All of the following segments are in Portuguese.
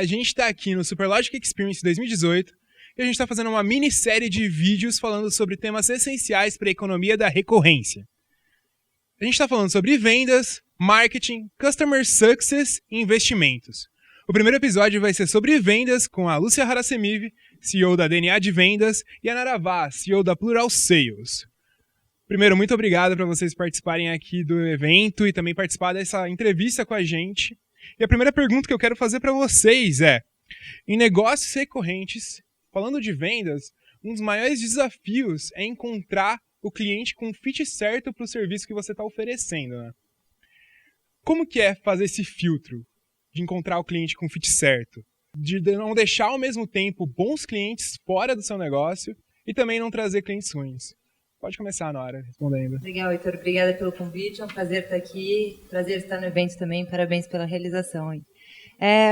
A gente está aqui no Superlogic Experience 2018 e a gente está fazendo uma minissérie de vídeos falando sobre temas essenciais para a economia da recorrência. A gente está falando sobre vendas, marketing, customer success e investimentos. O primeiro episódio vai ser sobre vendas com a Lúcia Harasemiv, CEO da DNA de Vendas, e a Nara Vaz, CEO da Plural Sales. Primeiro, muito obrigado para vocês participarem aqui do evento e também participar dessa entrevista com a gente. E a primeira pergunta que eu quero fazer para vocês é, em negócios recorrentes, falando de vendas, um dos maiores desafios é encontrar o cliente com o fit certo para o serviço que você está oferecendo, né? Como que é fazer esse filtro de encontrar o cliente com o fit certo? De não deixar ao mesmo tempo bons clientes fora do seu negócio e também não trazer clientes ruins. Pode começar, Nora, respondendo. Legal, Heitor. Obrigada pelo convite. É um prazer estar aqui. Prazer estar no evento também. Parabéns pela realização.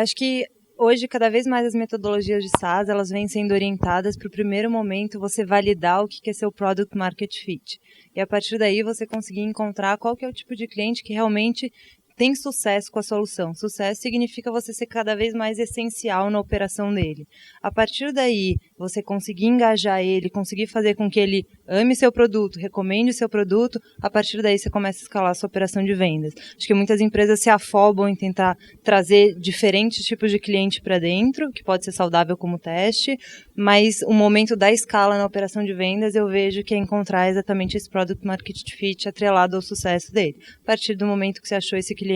Acho que hoje, cada vez mais as metodologias de SaaS, elas vêm sendo orientadas para o primeiro momento você validar o que é seu Product Market Fit. E a partir daí você conseguir encontrar qual que é o tipo de cliente que realmente tem sucesso com a solução. Sucesso significa você ser cada vez mais essencial na operação dele. A partir daí, você conseguir engajar ele, conseguir fazer com que ele ame seu produto, recomende seu produto, a partir daí você começa a escalar a sua operação de vendas. Acho que muitas empresas se afobam em tentar trazer diferentes tipos de cliente para dentro, que pode ser saudável como teste, mas o momento da escala na operação de vendas eu vejo que é encontrar exatamente esse Product Market Fit atrelado ao sucesso dele. A partir do momento que você achou esse cliente,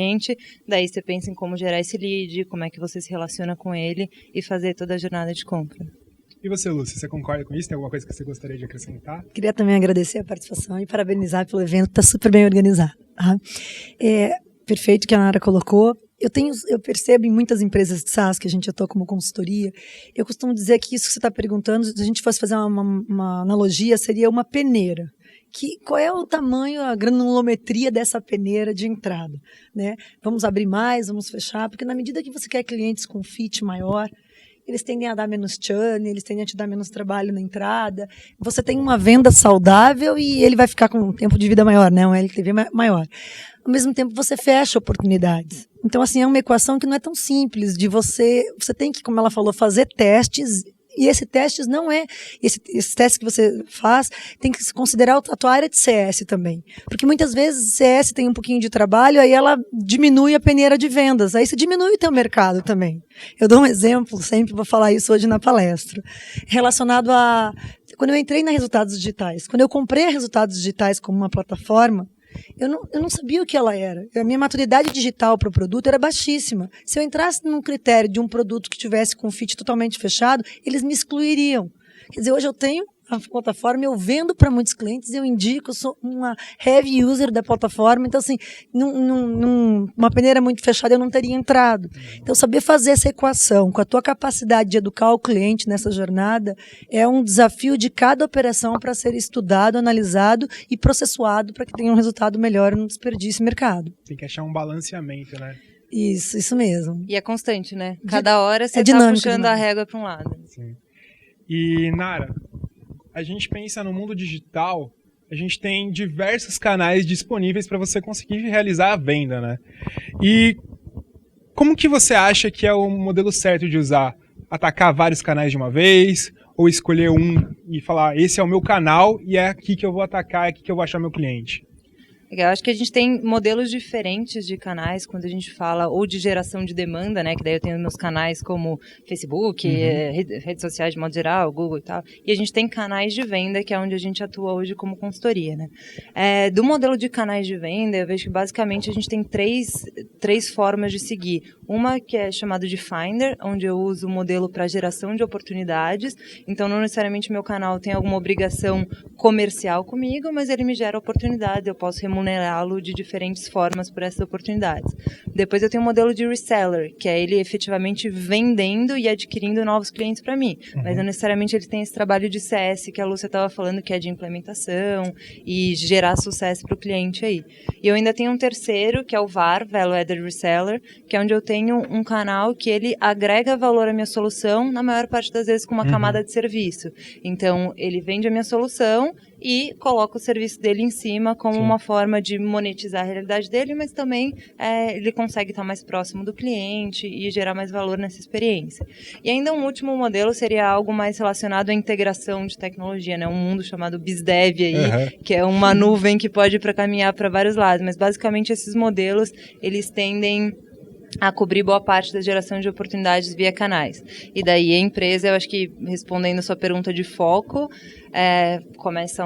daí você pensa em como gerar esse lead, como é que você se relaciona com ele e fazer toda a jornada de compra. E você, Lúcia, você concorda com isso? Tem alguma coisa que você gostaria de acrescentar? Queria também agradecer a participação e parabenizar pelo evento, está super bem organizado. Tá? Perfeito que a Nara colocou. Eu percebo em muitas empresas de SaaS que a gente atua como consultoria, eu costumo dizer que isso que você está perguntando, se a gente fosse fazer uma analogia, seria uma peneira. Qual é o tamanho, a granulometria dessa peneira de entrada, né? Vamos abrir mais, vamos fechar, porque na medida que você quer clientes com fit maior, eles tendem a dar menos churn, eles tendem a te dar menos trabalho na entrada. Você tem uma venda saudável e ele vai ficar com um tempo de vida maior, né? Um LTV maior. Ao mesmo tempo, você fecha oportunidades. Então, assim, é uma equação que não é tão simples de você tem que, como ela falou, fazer testes. E esse testes não é... Esse teste que você faz tem que considerar a tua área de CS também. Porque muitas vezes CS tem um pouquinho de trabalho, aí ela diminui a peneira de vendas. Aí você diminui o teu mercado também. Eu dou um exemplo, sempre vou falar isso hoje na palestra, relacionado a... Quando eu entrei na Resultados Digitais, quando eu comprei a Resultados Digitais como uma plataforma, eu não sabia o que ela era. A minha maturidade digital para o produto era baixíssima. Se eu entrasse num critério de um produto que tivesse com fit totalmente fechado, eles me excluiriam. Quer dizer, hoje eu tenho a plataforma, eu vendo para muitos clientes, eu indico, eu sou uma heavy user da plataforma, então assim, numa peneira muito fechada eu não teria entrado. Então saber fazer essa equação com a tua capacidade de educar o cliente nessa jornada é um desafio de cada operação para ser estudado, analisado e processuado para que tenha um resultado melhor e não desperdice mercado. Tem que achar um balanceamento, né? Isso mesmo. E é constante, né? Cada hora você está puxando a régua para um lado. Sim. E, Nara, a gente pensa no mundo digital, a gente tem diversos canais disponíveis para você conseguir realizar a venda, né? E como que você acha que é o modelo certo de usar? Atacar vários canais de uma vez? Ou escolher um e falar, esse é o meu canal e é aqui que eu vou atacar, é aqui que eu vou achar meu cliente? Legal, acho que a gente tem modelos diferentes de canais quando a gente fala ou de geração de demanda, né? Que daí eu tenho meus canais como Facebook, redes sociais de modo geral, Google e tal. E a gente tem canais de venda, que é onde a gente atua hoje como consultoria, né? Do modelo de canais de venda, eu vejo que basicamente a gente tem três formas de seguir. Uma que é chamada de Finder, onde eu uso o modelo para geração de oportunidades. Então, não necessariamente meu canal tem alguma obrigação comercial comigo, mas ele me gera oportunidades, eu posso remunerá-lo de diferentes formas por essas oportunidades. Depois eu tenho o modelo de reseller, que é ele efetivamente vendendo e adquirindo novos clientes para mim. Mas não necessariamente ele tem esse trabalho de CS que a Lúcia estava falando, que é de implementação e gerar sucesso para o cliente aí. E eu ainda tenho um terceiro, que é o VAR, Value Added Reseller, que é onde eu tenho um canal que ele agrega valor à minha solução, na maior parte das vezes com uma camada de serviço. Então, ele vende a minha solução e coloca o serviço dele em cima como uma forma de monetizar a realidade dele, mas também ele consegue estar mais próximo do cliente e gerar mais valor nessa experiência. E ainda um último modelo seria algo mais relacionado à integração de tecnologia, né? Um mundo chamado BizDev aí, que é uma nuvem que pode caminhar para vários lados, mas basicamente esses modelos, eles tendem a cobrir boa parte da geração de oportunidades via canais. E daí a empresa, eu acho que, respondendo a sua pergunta de foco, começa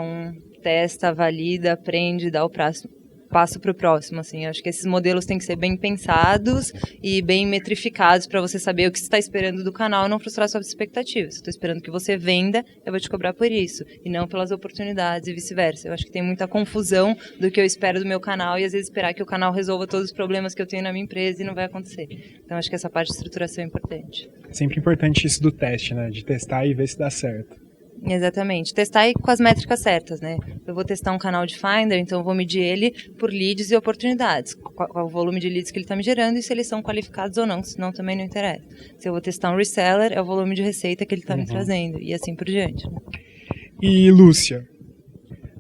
testa, valida, aprende, dá o passo para o próximo. Assim. Eu acho que esses modelos têm que ser bem pensados e bem metrificados para você saber o que você está esperando do canal e não frustrar suas expectativas. Se eu estou esperando que você venda, eu vou te cobrar por isso, e não pelas oportunidades e vice-versa. Eu acho que tem muita confusão do que eu espero do meu canal e às vezes esperar que o canal resolva todos os problemas que eu tenho na minha empresa e não vai acontecer. Então acho que essa parte de estruturação é importante. Sempre importante isso do teste, né? De testar e ver se dá certo. Exatamente. Testar com as métricas certas, né? Eu vou testar um canal de Finder, então eu vou medir ele por leads e oportunidades. Qual o volume de leads que ele está me gerando e se eles são qualificados ou não, senão também não interessa. Se eu vou testar um reseller, é o volume de receita que ele está me trazendo e assim por diante. Né? E, Lúcia,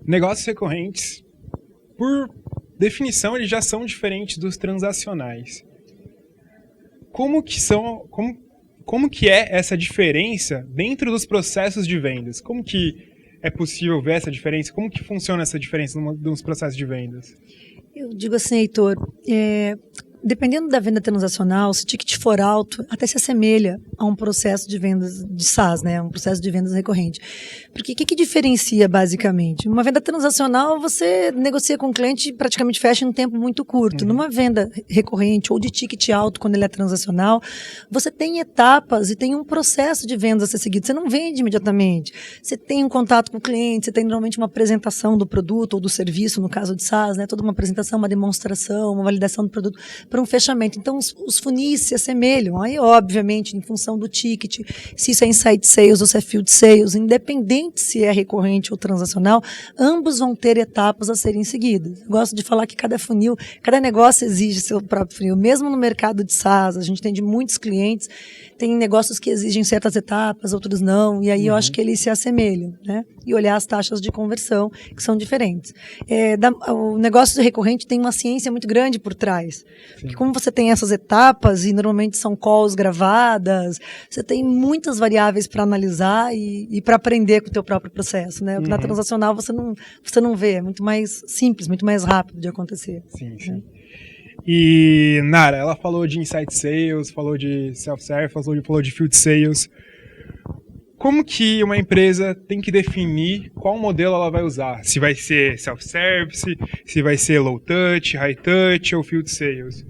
negócios recorrentes, por definição, eles já são diferentes dos transacionais. Como que é essa diferença dentro dos processos de vendas? Como que é possível ver essa diferença? Como que funciona essa diferença nos processos de vendas? Eu digo assim, Heitor, dependendo da venda transacional, se o ticket for alto, até se assemelha a um processo de vendas de SaaS, né? Um processo de vendas recorrente. Porque o que diferencia, basicamente? Uma venda transacional, você negocia com o cliente e praticamente fecha em um tempo muito curto. Numa venda recorrente ou de ticket alto, quando ele é transacional, você tem etapas e tem um processo de vendas a ser seguido. Você não vende imediatamente. Você tem um contato com o cliente, você tem normalmente uma apresentação do produto ou do serviço, no caso de SaaS, né? Toda uma apresentação, uma demonstração, uma validação do produto para um fechamento. Então, os funis se assemelham. Aí, obviamente, em função do ticket, se isso é inside sales ou se é field sales, independente se é recorrente ou transacional, ambos vão ter etapas a serem seguidas. Eu gosto de falar que cada funil, cada negócio exige seu próprio funil. Mesmo no mercado de SaaS, a gente tem de muitos clientes, tem negócios que exigem certas etapas, outros não, e aí eu acho que eles se assemelham, né? E olhar as taxas de conversão, que são diferentes. O negócio recorrente tem uma ciência muito grande por trás. Porque como você tem essas etapas, e normalmente são calls gravadas, você tem muitas variáveis para analisar e para aprender com o teu próprio processo, né? Na transacional você não vê, é muito mais simples, muito mais rápido de acontecer. Sim. E, Nara, ela falou de inside sales, falou de self-service, falou de field sales. Como que uma empresa tem que definir qual modelo ela vai usar? Se vai ser self-service, se vai ser low touch, high touch ou field sales?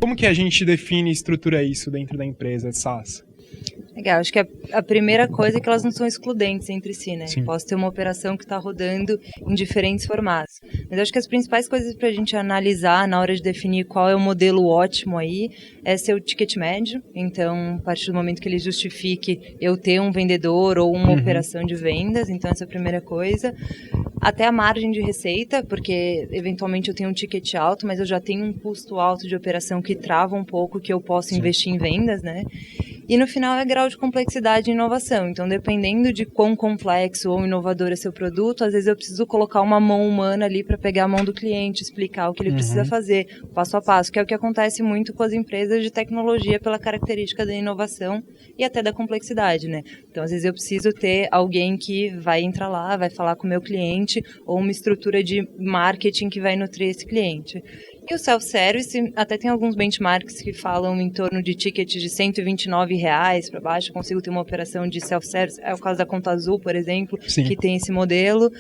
Como que a gente define e estrutura isso dentro da empresa de SaaS? Legal, acho que a primeira coisa é que elas não são excludentes entre si, né? Sim. Posso ter uma operação que está rodando em diferentes formatos. Mas acho que as principais coisas para a gente analisar na hora de definir qual é o modelo ótimo aí é ser o ticket médio. Então, a partir do momento que ele justifique eu ter um vendedor ou uma operação de vendas, então essa é a primeira coisa. Até a margem de receita, porque eventualmente eu tenho um ticket alto, mas eu já tenho um custo alto de operação que trava um pouco que eu posso investir em vendas, né? E no final é grau de complexidade e inovação. Então, dependendo de quão complexo ou inovador é seu produto, às vezes eu preciso colocar uma mão humana ali para pegar a mão do cliente, explicar o que ele precisa fazer, passo a passo, que é o que acontece muito com as empresas de tecnologia pela característica da inovação e até da complexidade, né? Então, às vezes eu preciso ter alguém que vai entrar lá, vai falar com o meu cliente, ou uma estrutura de marketing que vai nutrir esse cliente. E o self-service, até tem alguns benchmarks que falam em torno de tickets de R$129 para baixo, eu consigo ter uma operação de self-service, é o caso da Conta Azul, por exemplo, que tem esse modelo.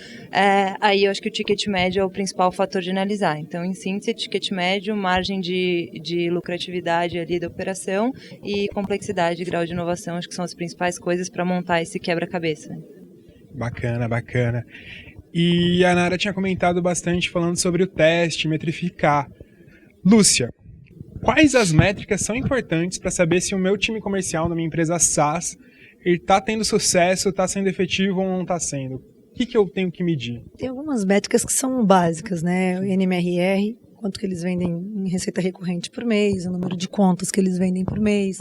Aí eu acho que o ticket médio é o principal fator de analisar. Então, em síntese, ticket médio, margem de lucratividade ali da operação e complexidade e grau de inovação, acho que são as principais coisas para montar esse quebra-cabeça. Bacana. E a Nara tinha comentado bastante falando sobre o teste, metrificar. Lúcia, quais as métricas são importantes para saber se o meu time comercial na minha empresa SaaS está tendo sucesso, está sendo efetivo ou não está sendo? O que eu tenho que medir? Tem algumas métricas que são básicas, né? O NMRR, quanto que eles vendem em receita recorrente por mês, o número de contas que eles vendem por mês,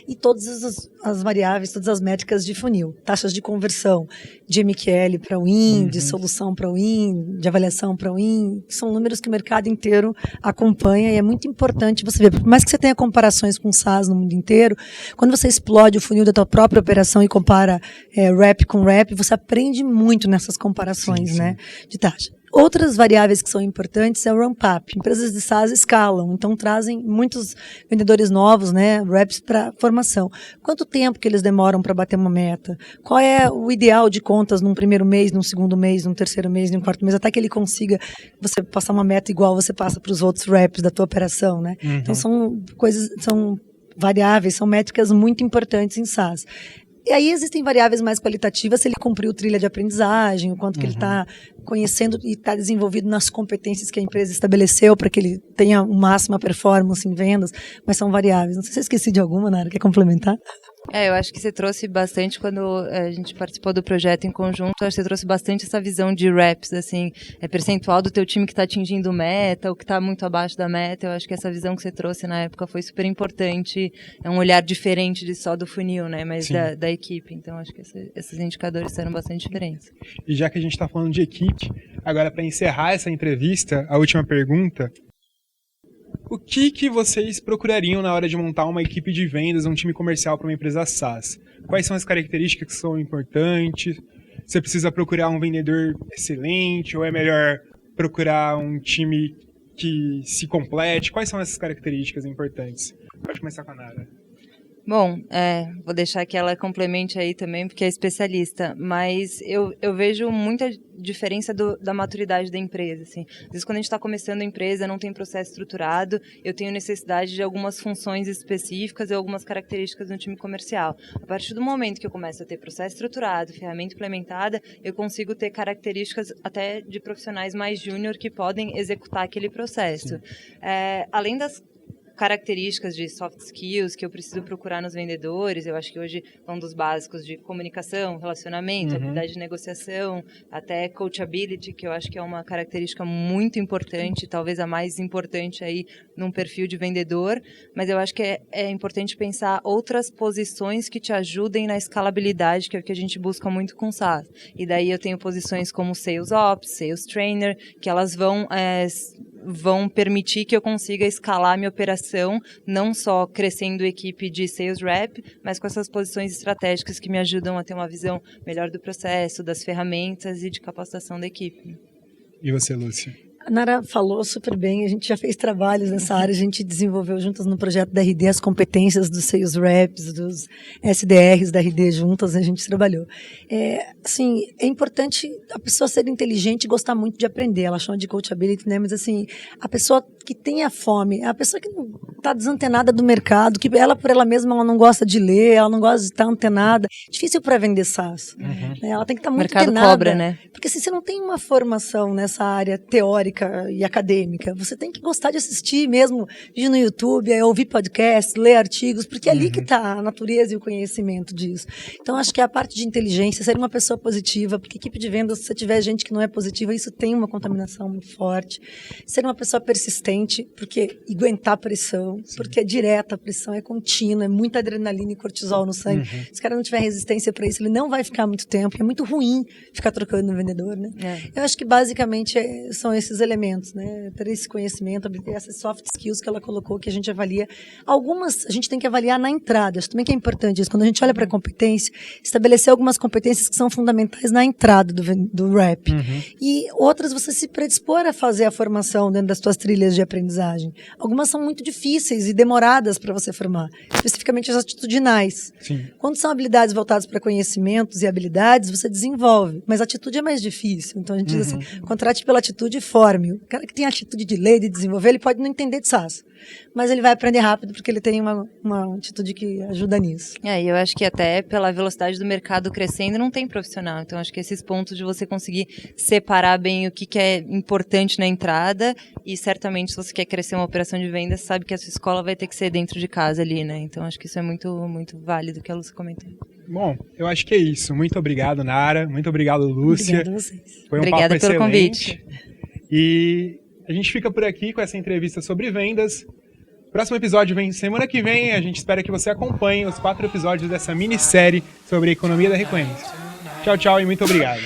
e todas as variáveis, todas as métricas de funil, taxas de conversão, de MQL para Win, de solução para Win, de avaliação para Win, são números que o mercado inteiro acompanha e é muito importante você ver, por mais que você tenha comparações com SaaS no mundo inteiro, quando você explode o funil da tua própria operação e compara rep com rep, você aprende muito nessas comparações, né, de taxa. Outras variáveis que são importantes é o ramp-up. Empresas de SaaS escalam, então trazem muitos vendedores novos, né, reps para formação. Quanto tempo que eles demoram para bater uma meta? Qual é o ideal de contas num primeiro mês, num segundo mês, num terceiro mês, num quarto mês, até que ele consiga você passar uma meta igual você passa para os outros reps da tua operação, né? Então são variáveis, são métricas muito importantes em SaaS. E aí existem variáveis mais qualitativas, se ele cumpriu trilha de aprendizagem, o quanto que ele está conhecendo e está desenvolvido nas competências que a empresa estabeleceu para que ele tenha máxima performance em vendas, mas são variáveis. Não sei se eu esqueci de alguma, Nara, quer complementar? Eu acho que você trouxe bastante, quando a gente participou do projeto em conjunto, acho que você trouxe bastante essa visão de reps, assim, percentual do teu time que está atingindo meta, ou que está muito abaixo da meta. Eu acho que essa visão que você trouxe na época foi super importante, é um olhar diferente de só do funil, né, mas da equipe. Então, acho que esses indicadores serão bastante diferentes. E já que a gente está falando de equipe, agora para encerrar essa entrevista, a última pergunta: o que vocês procurariam na hora de montar uma equipe de vendas, um time comercial para uma empresa SaaS? Quais são as características que são importantes? Você precisa procurar um vendedor excelente ou é melhor procurar um time que se complete? Quais são essas características importantes? Pode começar com a Nara. Bom, vou deixar que ela complemente aí também, porque é especialista, mas eu vejo muita diferença da maturidade da empresa, assim. Às vezes, quando a gente está começando a empresa, não tem processo estruturado, eu tenho necessidade de algumas funções específicas e algumas características no time comercial. A partir do momento que eu começo a ter processo estruturado, ferramenta implementada, eu consigo ter características até de profissionais mais júnior que podem executar aquele processo. Além das características de soft skills que eu preciso procurar nos vendedores, eu acho que hoje é um dos básicos de comunicação, relacionamento, habilidade de negociação, até coachability, que eu acho que é uma característica muito importante, talvez a mais importante aí num perfil de vendedor, mas eu acho que é importante pensar outras posições que te ajudem na escalabilidade, que é o que a gente busca muito com SaaS. E daí eu tenho posições como Sales Ops, Sales Trainer, que elas vão permitir que eu consiga escalar minha operação, não só crescendo a equipe de sales rep, mas com essas posições estratégicas que me ajudam a ter uma visão melhor do processo, das ferramentas e de capacitação da equipe. E você, Lúcia? A Nara falou super bem, a gente já fez trabalhos nessa área, a gente desenvolveu juntas no projeto da RD as competências dos sales reps, dos SDRs da RD juntas, a gente trabalhou. Assim, é importante a pessoa ser inteligente e gostar muito de aprender, ela chama de coachability, né? Mas assim, a pessoa que tem a fome, a pessoa que não está desantenada do mercado, que ela por ela mesma ela não gosta de ler, ela não gosta de estar antenada, difícil para vender SaaS. Né? Ela tem que estar muito mercado antenada. Cobra, né? Porque assim, você não tem uma formação nessa área teórica e acadêmica. Você tem que gostar de assistir mesmo vídeo no YouTube, ouvir podcast, ler artigos, porque é ali que está a natureza e o conhecimento disso. Então, acho que é a parte de inteligência, ser uma pessoa positiva, porque equipe de vendas, se você tiver gente que não é positiva, isso tem uma contaminação muito forte. Ser uma pessoa persistente, porque aguentar pressão, porque é direta a pressão, é contínua, é muita adrenalina e cortisol no sangue. Se o cara não tiver resistência para isso, ele não vai ficar muito tempo. É muito ruim ficar trocando no vendedor, né? Eu acho que basicamente são esses elementos, né? Ter esse conhecimento, essas soft skills que ela colocou, que a gente avalia. Algumas a gente tem que avaliar na entrada. Acho também que é importante isso. Quando a gente olha para a competência, estabelecer algumas competências que são fundamentais na entrada do rep. E outras você se predispor a fazer a formação dentro das suas trilhas de aprendizagem. Algumas são muito difíceis e demoradas para você formar, especificamente as atitudinais. Quando são habilidades voltadas para conhecimentos e habilidades, você desenvolve, mas a atitude é mais difícil. Então a gente diz assim, contrate pela atitude e forme. O cara que tem a atitude de ler, de desenvolver, ele pode não entender de SaaS, mas ele vai aprender rápido porque ele tem uma atitude que ajuda nisso. E eu acho que até pela velocidade do mercado crescendo não tem profissional, então acho que esses pontos de você conseguir separar bem o que é importante na entrada, e certamente se você quer crescer uma operação de vendas, sabe que a sua escola vai ter que ser dentro de casa ali, né? Então acho que isso é muito, muito válido que a Lúcia comentou. Bom, eu acho que é isso. Muito obrigado, Nara. Muito obrigado, Lúcia. Obrigada a vocês. Foi um Obrigada papo pelo excelente. Convite. E A gente fica por aqui com essa entrevista sobre vendas. O próximo episódio vem semana que vem. A gente espera que você acompanhe os 4 episódios dessa minissérie sobre a economia da recorrência. Tchau, tchau e muito obrigado.